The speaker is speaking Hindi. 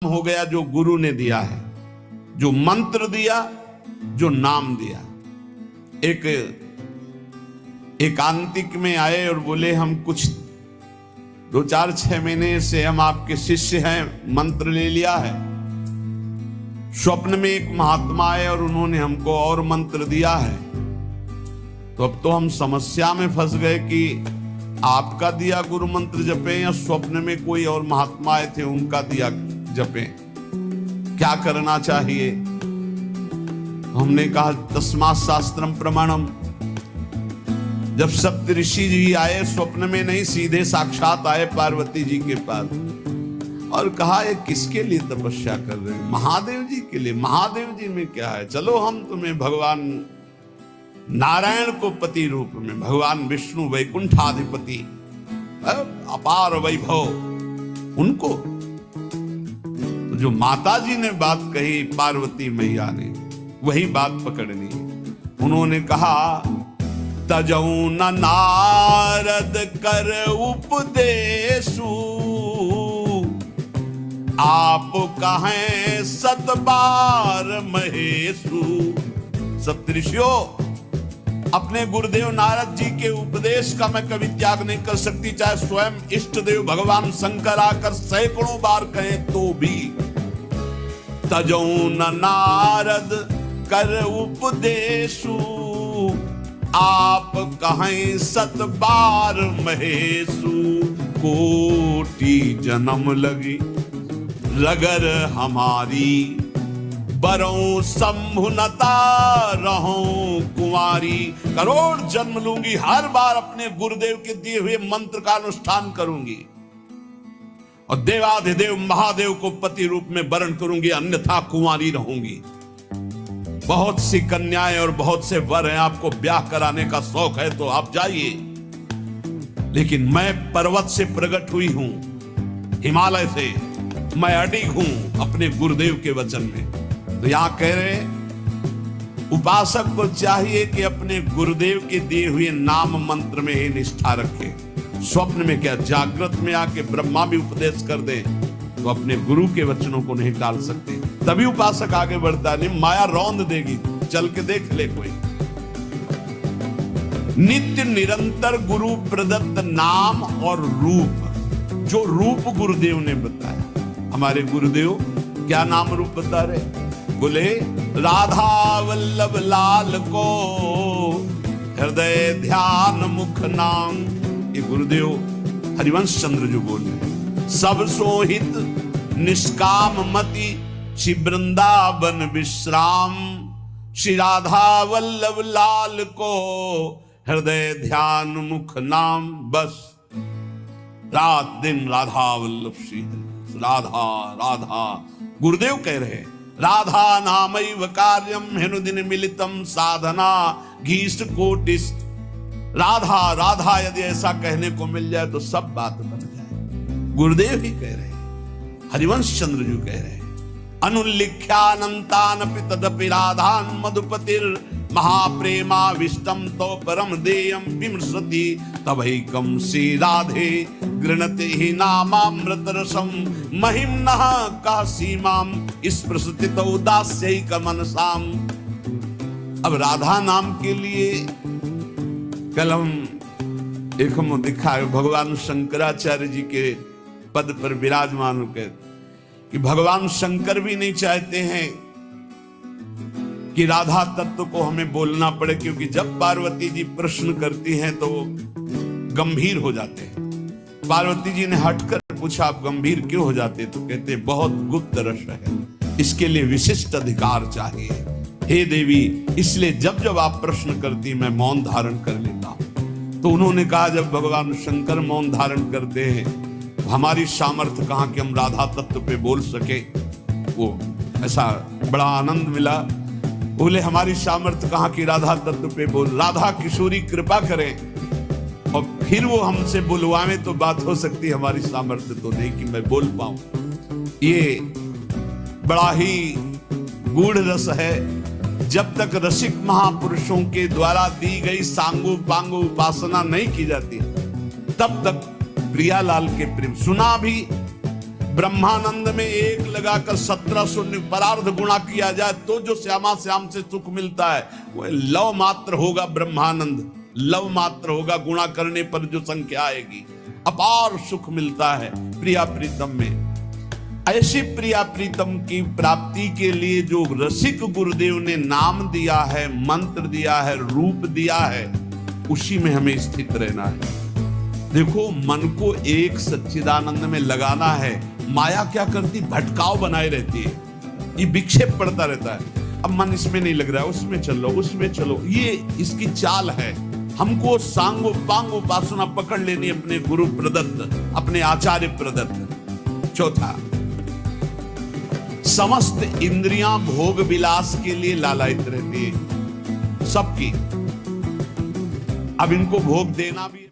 हो गया जो गुरु ने दिया है, जो मंत्र दिया, जो नाम दिया। एक एकांतिक में आए और बोले हम कुछ 2-4-6 महीने से हम आपके शिष्य हैं, मंत्र ले लिया है। स्वप्न में एक महात्मा आए और उन्होंने हमको और मंत्र दिया है। तो अब तो हम समस्या में फंस गए कि आपका दिया गुरु मंत्र जपे या स्वप्न में कोई और महात्मा आए थे उनका दिया जपे, क्या करना चाहिए। हमने कहा तस्मात् शास्त्रम प्रमाणम। जब सप्तऋषि जी आए स्वप्न में नहीं, सीधे साक्षात आए पार्वती जी के पास और कहा ये किसके लिए तपस्या कर रहे हैं? महादेव जी के लिए। महादेव जी में क्या है, चलो हम तुम्हें भगवान नारायण को पति रूप में, भगवान विष्णु वैकुंठाधिपति अपार वैभव उनको। तो जो माता जी ने बात कही पार्वती मैया ने, वही बात पकड़नी है। उन्होंने कहा तजऊ न नारद कर उपदेशु, आप कहें 7 बार महेशु। सप्तऋषियों, अपने गुरुदेव नारद जी के उपदेश का मैं कभी त्याग नहीं कर सकती, चाहे स्वयं इष्ट देव भगवान शंकर आकर सैकड़ों बार कहें तो भी। तजऊ न नारद कर उपदेशु, आप कहें 7 बार महेशु। कोटि जन्म लगी रगर हमारी, बरों संभुनता रहूं कुंवारी। करोड़ जन्म लूंगी, हर बार अपने गुरुदेव के दिए हुए मंत्र का अनुष्ठान करूंगी और देवाधिदेव महादेव को पति रूप में वरण करूंगी, अन्यथा कुंवारी रहूंगी। बहुत सी कन्याएं और बहुत से वर हैं, आपको ब्याह कराने का शौक है तो आप जाइए, लेकिन मैं पर्वत से प्रकट हुई हूं, हिमालय से, मैं अडिग हूं अपने गुरुदेव के वचन में। तो यहां कह रहे उपासक को चाहिए कि अपने गुरुदेव के दिए हुए नाम मंत्र में ही निष्ठा रखे। स्वप्न में क्या, जागृत में आके ब्रह्मा भी उपदेश कर दे तो अपने गुरु के वचनों को नहीं टाल सकते, तभी उपासक आगे बढ़ता। नहीं माया रौंद देगी, चल के देख ले कोई। नित्य निरंतर गुरु प्रदत्त नाम और रूप, जो रूप गुरुदेव ने बताया। हमारे गुरुदेव क्या नाम रूप बता रहे? बोले राधा वल्लभ लाल को हृदय ध्यान मुख नाम। ये गुरुदेव हरिवंश चंद्र जो बोल रहे, सब सोहित निष्काम मति श्री वृंदावन विश्राम। श्री राधा वल्लभ लाल को हृदय ध्यान मुख नाम। बस रात दिन राधा वल्लभ श्री राधा राधा। गुरुदेव कह रहे राधा नामैव कार्यम हेनुदिन मिलितम साधना घीष्ट कोटिस। राधा राधा यदि ऐसा कहने को मिल जाए तो सब बात बन जाए। गुरुदेव ही कह रहे, हरिवंश चंद्र जी कह रहे, अनुल्लिख्यानंतानपि तदपि राधान मधुपतिर महाप्रेमाविष्टम तो परम देयम विमृशति तवैकम श्री राधे गृणते ही नामामृत रसम महिम्नः का सीमाम स्पृशति तो दास्यैक मनसाम। अब राधा नाम के लिए कल हम एक हम दिखा भगवान शंकराचार्य जी के पद पर विराजमान होकर कि भगवान शंकर भी नहीं चाहते हैं कि राधा तत्व को हमें बोलना पड़े, क्योंकि जब पार्वती जी प्रश्न करती हैं तो वो गंभीर हो जाते हैं। पार्वती जी ने हटकर पूछा आप गंभीर क्यों हो जाते? तो कहते बहुत गुप्त रस है, इसके लिए विशिष्ट अधिकार चाहिए। हे देवी, इसलिए जब जब आप प्रश्न करती मैं मौन धारण कर लेता हूं। तो उन्होंने कहा जब भगवान शंकर मौन धारण करते हैं हमारी सामर्थ्य कहां कि हम राधा तत्व पे बोल सके। वो ऐसा बड़ा आनंद मिला। बोले हमारी सामर्थ्य कहां कि राधा तत्व पे बोल, राधा किशोरी कृपा करें और फिर वो हमसे बुलवावे तो बात हो सकती, हमारी सामर्थ्य तो नहीं कि मैं बोल पाऊं। ये बड़ा ही गूढ़ रस है। जब तक रसिक महापुरुषों के द्वारा दी गई सांगो पांगो उपासना नहीं की जाती तब तक प्रियालाल के प्रेम सुना भी ब्रह्मानंद में 1 लगाकर 1700 परार्ध गुणा किया जाए तो जो श्यामा श्याम से सुख मिलता है वह लव मात्र होगा। ब्रह्मानंद लव मात्र होगा, गुणा करने पर जो संख्या आएगी, अपार सुख मिलता है प्रिया प्रीतम में। ऐसी प्रिया प्रीतम की प्राप्ति के लिए जो रसिक गुरुदेव ने नाम दिया है, मंत्र दिया है, रूप दिया है, उसी में हमें स्थित रहना है। देखो, मन को एक सच्चिदानंद में लगाना है। माया क्या करती, भटकाव बनाए रहती है, ये विक्षेप पड़ता रहता है। अब मन इसमें नहीं लग रहा है, उसमें चलो, उसमें चलो, ये इसकी चाल है। हमको सांगो पांगो उपासना पकड़ लेनी अपने गुरु प्रदत्त, अपने आचार्य प्रदत्त। चौथा, समस्त इंद्रियां भोग विलास के लिए लालायित रहती है सबकी। अब इनको भोग देना भी